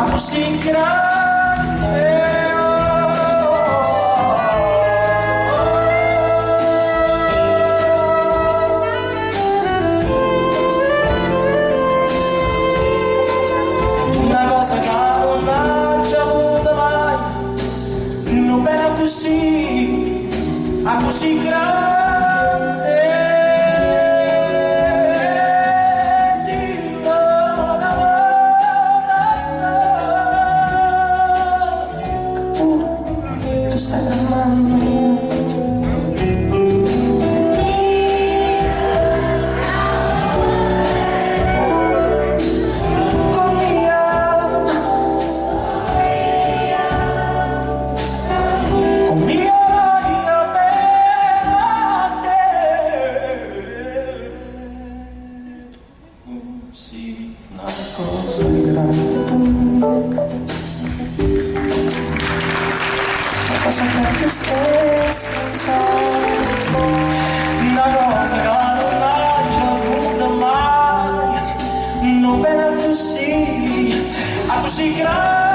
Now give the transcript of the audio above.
così grande. Una cosa che non ha già avuto mai, non è così, così grande. Una cosa che non ha già avuto mai, non è così, così grande.